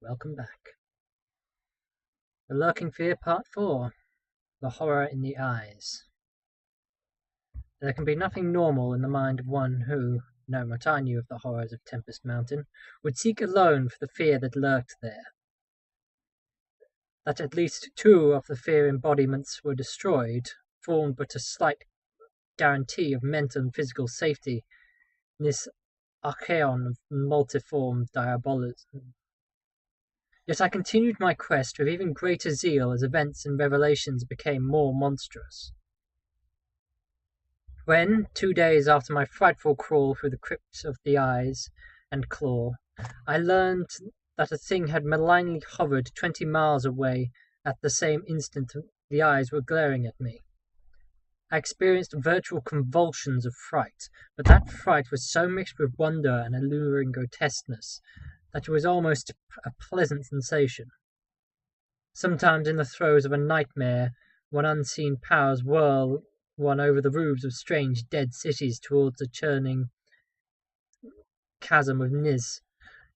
Welcome back. The Lurking Fear Part 4. The Horror in the Eyes. There can be nothing normal in the mind of one who, knowing what I knew of the horrors of Tempest Mountain, would seek alone for the fear that lurked there. That at least two of the fear embodiments were destroyed formed but a slight guarantee of mental and physical safety in this archaeon of multiform diabolism. Yet I continued my quest with even greater zeal as events and revelations became more monstrous. When, 2 days after my frightful crawl through the crypt of the eyes and claw, I learned that a thing had malignly hovered 20 miles away at the same instant the eyes were glaring at me, I experienced virtual convulsions of fright, but that fright was so mixed with wonder and alluring grotesqueness that it was almost a pleasant sensation. Sometimes in the throes of a nightmare, when unseen powers whirl one over the roofs of strange dead cities towards the churning chasm of Nis,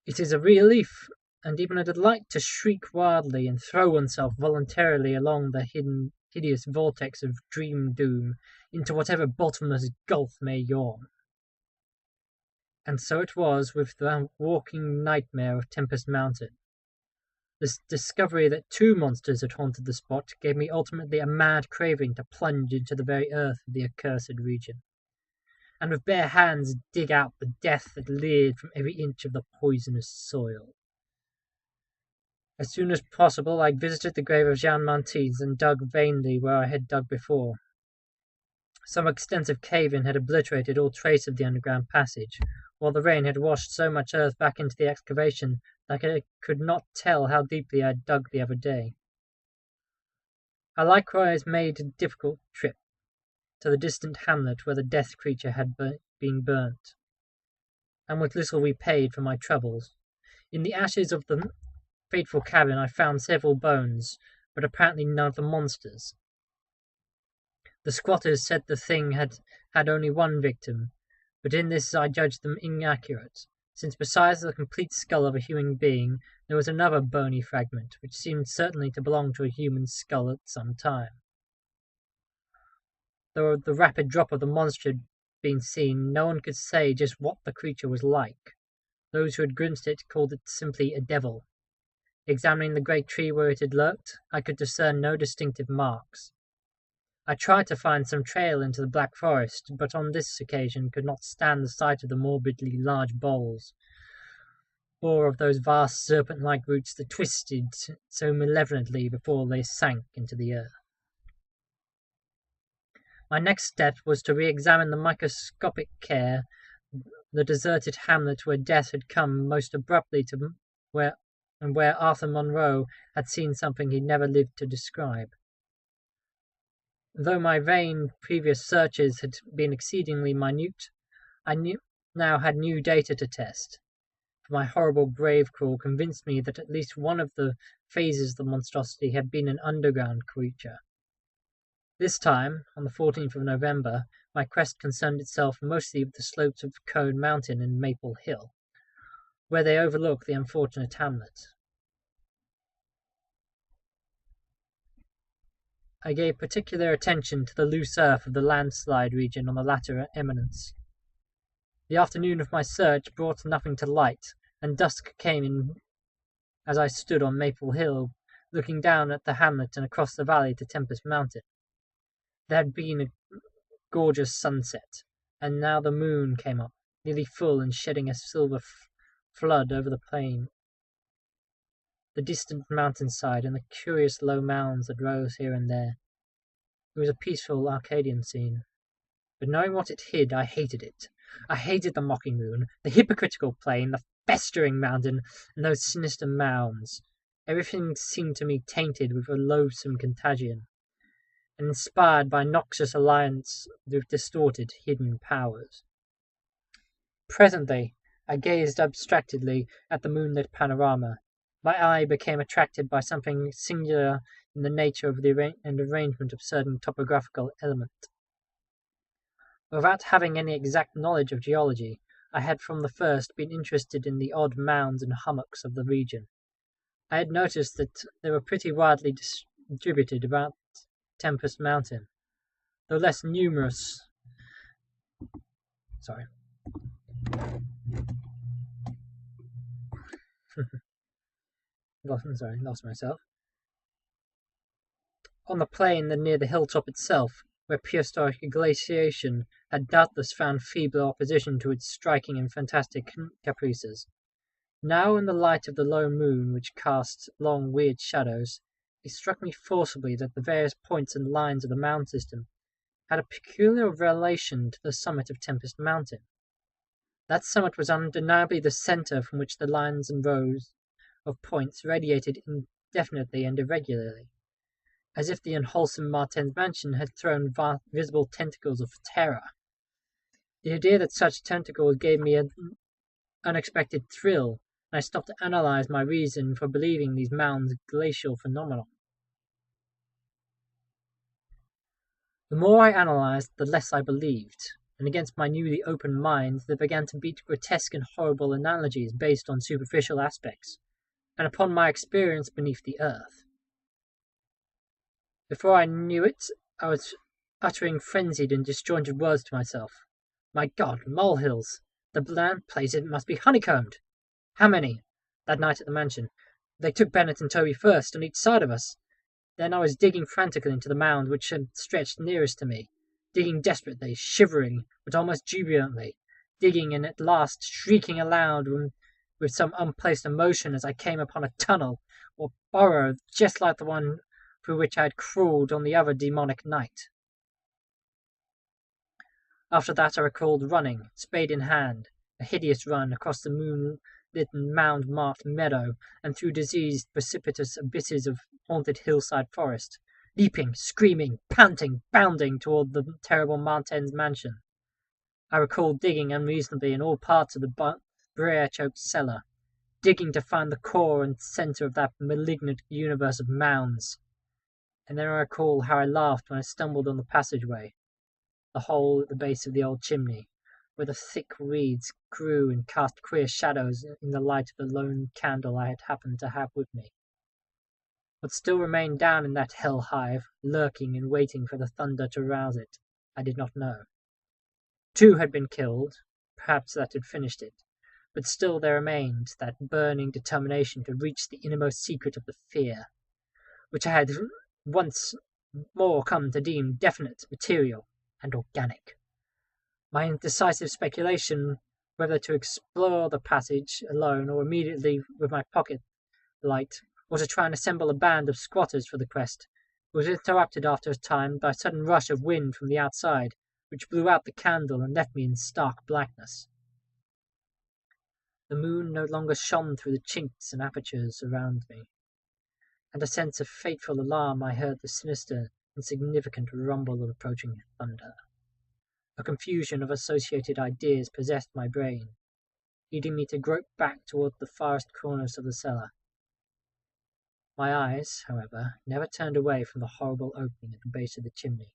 it is a relief and even a delight to shriek wildly and throw oneself voluntarily along the hideous vortex of dream doom into whatever bottomless gulf may yawn. And so it was with the walking nightmare of Tempest Mountain. This discovery that two monsters had haunted the spot gave me ultimately a mad craving to plunge into the very earth of the accursed region, and with bare hands dig out the death that leered from every inch of the poisonous soil. As soon as possible I visited the grave of Jean Mantis and dug vainly where I had dug before. Some extensive cave-in had obliterated all trace of the underground passage, while the rain had washed so much earth back into the excavation that I could not tell how deeply I had dug the other day. I likewise made a difficult trip to the distant hamlet where the death creature had been burnt, and with little repaid for my troubles. In the ashes of the fateful cabin I found several bones, but apparently none of the monsters. The squatters said the thing had only one victim, but in this I judged them inaccurate, since besides the complete skull of a human being, there was another bony fragment, which seemed certainly to belong to a human skull at some time. Though the rapid drop of the monster had been seen, no one could say just what the creature was like. Those who had glimpsed it called it simply a devil. Examining the great tree where it had lurked, I could discern no distinctive marks. I tried to find some trail into the Black Forest, but on this occasion could not stand the sight of the morbidly large boles, or of those vast serpent-like roots that twisted so malevolently before they sank into the earth. My next step was to re-examine with microscopic care the deserted hamlet where death had come most abruptly to where Arthur Monroe had seen something he never lived to describe. Though my vain previous searches had been exceedingly minute, I now had new data to test, for my horrible grave crawl convinced me that at least one of the phases of the monstrosity had been an underground creature. This time, on the 14th of November, my quest concerned itself mostly with the slopes of Cone Mountain and Maple Hill, where they overlook the unfortunate hamlet. I gave particular attention to the loose earth of the landslide region on the latter eminence. The afternoon of my search brought nothing to light, and dusk came in as I stood on Maple Hill, looking down at the hamlet and across the valley to Tempest Mountain. There had been a gorgeous sunset, and now the moon came up, nearly full and shedding a silver flood over the plain, the distant mountainside, and the curious low mounds that rose here and there. It was a peaceful Arcadian scene, but knowing what it hid, I hated it. I hated the mocking moon, the hypocritical plain, the festering mountain, and those sinister mounds. Everything seemed to me tainted with a loathsome contagion, and inspired by noxious alliance with distorted, hidden powers. Presently, I gazed abstractedly at the moonlit panorama. My eye became attracted by something singular in the nature of the arrangement of certain topographical elements. Without having any exact knowledge of geology, I had from the first been interested in the odd mounds and hummocks of the region. I had noticed that they were pretty widely distributed about Tempest Mountain, though less numerous. Sorry. Lost myself. On the plain near the hilltop itself, where prehistoric glaciation had doubtless found feeble opposition to its striking and fantastic caprices. Now, in the light of the low moon, which cast long weird shadows, it struck me forcibly that the various points and lines of the mound system had a peculiar relation to the summit of Tempest Mountain. That summit was undeniably the centre from which the lines and rows of points radiated indefinitely and irregularly, as if the unwholesome Martin's mansion had thrown visible tentacles of terror. The idea that such tentacles gave me an unexpected thrill, and I stopped to analyze my reason for believing these mounds glacial phenomena. The more I analyzed, the less I believed, and against my newly opened mind there began to beat grotesque and horrible analogies based on superficial aspects, and upon my experience beneath the earth. Before I knew it, I was uttering frenzied and disjointed words to myself. My God, molehills! The bland place must be honeycombed! How many? That night at the mansion. They took Bennett and Toby first, on each side of us. Then I was digging frantically into the mound which had stretched nearest to me, digging desperately, shivering, but almost jubilantly, digging and at last shrieking aloud with some unplaced emotion as I came upon a tunnel or burrow just like the one through which I had crawled on the other demonic night. After that I recalled running, spade in hand, a hideous run across the moonlit mound-marked meadow and through diseased, precipitous abysses of haunted hillside forest, leaping, screaming, panting, bounding toward the terrible Martin's mansion. I recalled digging unreasonably in all parts of the briar-choked cellar, digging to find the core and centre of that malignant universe of mounds. And then I recall how I laughed when I stumbled on the passageway, the hole at the base of the old chimney, where the thick weeds grew and cast queer shadows in the light of the lone candle I had happened to have with me. What still remained down in that hell hive, lurking and waiting for the thunder to rouse it, I did not know. 2 had been killed, perhaps that had finished it, but still there remained that burning determination to reach the innermost secret of the fear, which I had once more come to deem definite, material, and organic. My indecisive speculation whether to explore the passage alone or immediately with my pocket light, or to try and assemble a band of squatters for the quest, was interrupted after a time by a sudden rush of wind from the outside, which blew out the candle and left me in stark blackness. The moon no longer shone through the chinks and apertures around me, and a sense of fateful alarm I heard the sinister, insignificant rumble of approaching thunder. A confusion of associated ideas possessed my brain, leading me to grope back toward the farthest corners of the cellar. My eyes, however, never turned away from the horrible opening at the base of the chimney,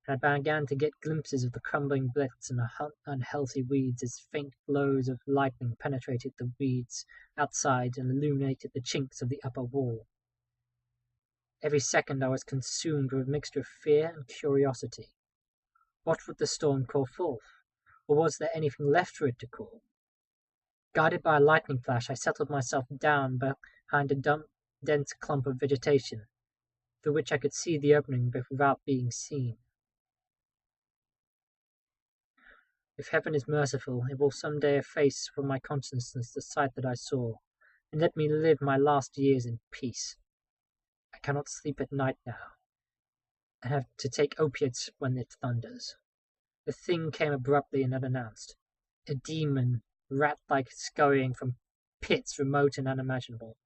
and I began to get glimpses of the crumbling bricks and unhealthy weeds as faint glows of lightning penetrated the weeds outside and illuminated the chinks of the upper wall. Every second I was consumed with a mixture of fear and curiosity. What would the storm call forth, or was there anything left for it to call? Guided by a lightning flash, I settled myself down behind a dense clump of vegetation, through which I could see the opening without being seen. If heaven is merciful, it will some day efface from my consciousness the sight that I saw, and let me live my last years in peace. I cannot sleep at night now, and have to take opiates when it thunders. The thing came abruptly and unannounced. A demon, rat-like, scurrying from pits remote and unimaginable.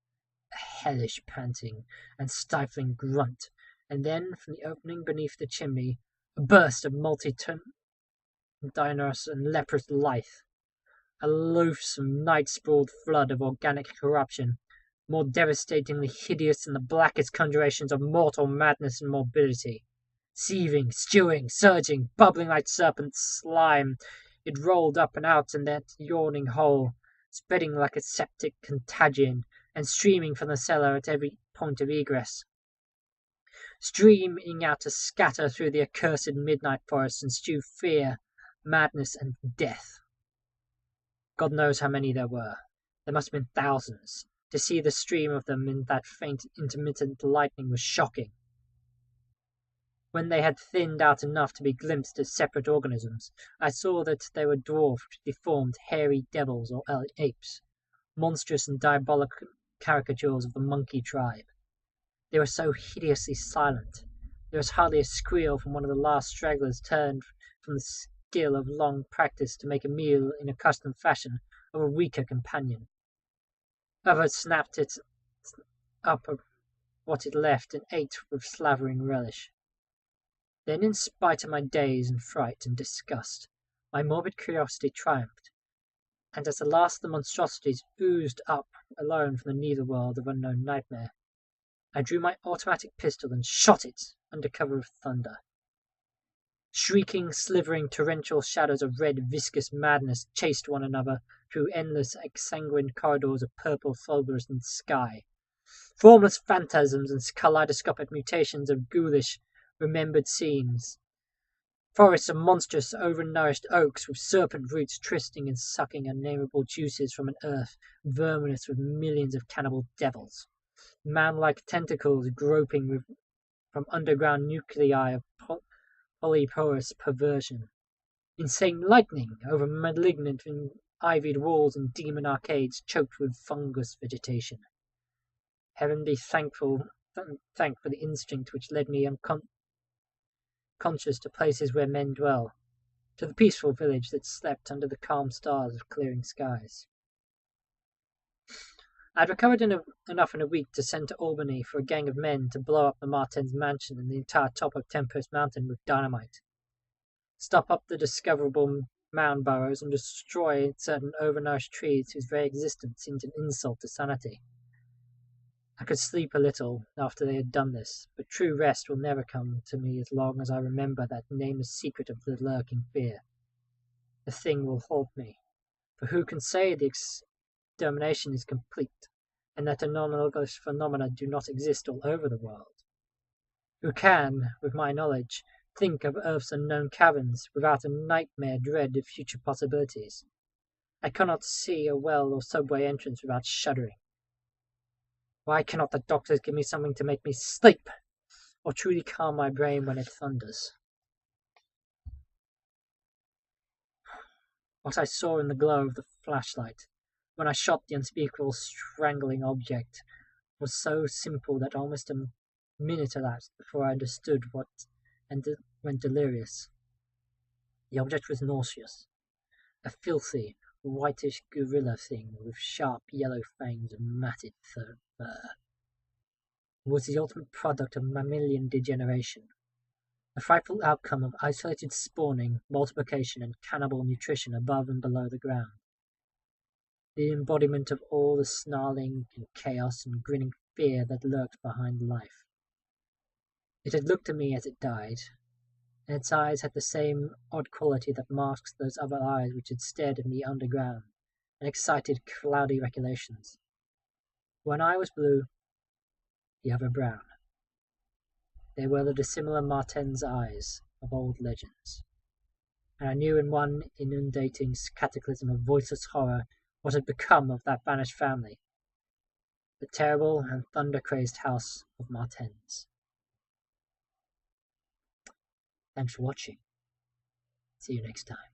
A hellish panting and stifling grunt, and then, from the opening beneath the chimney, a burst of multitudinous and leprous life. A loathsome, night-sprawled flood of organic corruption, more devastatingly hideous than the blackest conjurations of mortal madness and morbidity. Seething, stewing, surging, bubbling like serpent slime, it rolled up and out in that yawning hole, spreading like a septic contagion, and streaming from the cellar at every point of egress. Streaming out to scatter through the accursed midnight forest and spew fear, madness, and death. God knows how many there were. There must have been thousands. To see the stream of them in that faint intermittent lightning was shocking. When they had thinned out enough to be glimpsed as separate organisms, I saw that they were dwarfed, deformed, hairy devils or apes, monstrous and diabolical caricatures of the monkey tribe. They were so hideously silent. There was hardly a squeal from one of the last stragglers turned from the skill of long practice to make a meal in accustomed fashion of a weaker companion. Others snapped it up of what it left and ate with slavering relish. Then, in spite of my daze and fright and disgust, my morbid curiosity triumphed, and as the last of the monstrosities oozed up alone from the netherworld of unknown nightmare, I drew my automatic pistol and shot it under cover of thunder. Shrieking, slithering, torrential shadows of red, viscous madness chased one another through endless, exsanguined corridors of purple fulgurant sky. Formless phantasms and kaleidoscopic mutations of ghoulish, remembered scenes. Forests of monstrous, overnourished oaks with serpent roots twisting and sucking unnameable juices from an earth verminous with millions of cannibal devils. Man-like tentacles groping from underground nuclei of polyporous perversion. Insane lightning over malignant ivied walls and demon arcades choked with fungus vegetation. Heaven be thanked for the instinct which led me unconscious to places where men dwell, to the peaceful village that slept under the calm stars of clearing skies. I had recovered enough in a week to send to Albany for a gang of men to blow up the Martens' mansion and the entire top of Tempest Mountain with dynamite, stop up the discoverable mound burrows, and destroy certain overnourished trees whose very existence seemed an insult to sanity. I could sleep a little after they had done this, but true rest will never come to me as long as I remember that nameless secret of the lurking fear. The thing will haunt me, for who can say the extermination is complete, and that anomalous phenomena do not exist all over the world? Who can, with my knowledge, think of Earth's unknown caverns without a nightmare dread of future possibilities? I cannot see a well or subway entrance without shuddering. Why cannot the doctors give me something to make me sleep, or truly calm my brain when it thunders? What I saw in the glow of the flashlight, when I shot the unspeakable strangling object, was so simple that almost a minute elapsed before I understood what and went delirious. The object was nauseous, a filthy, whitish gorilla thing with sharp yellow fangs and matted fur. It was the ultimate product of mammalian degeneration, a frightful outcome of isolated spawning, multiplication, and cannibal nutrition above and below the ground. The embodiment of all the snarling and chaos and grinning fear that lurked behind life. It had looked at me as it died, and its eyes had the same odd quality that masks those other eyes which had stared at me underground and excited cloudy recollections. One eye was blue, the other brown. They were the dissimilar Martens' eyes of old legends, and I knew in one inundating cataclysm of voiceless horror what had become of that vanished family, the terrible and thunder-crazed house of Martens. Thanks for watching. See you next time.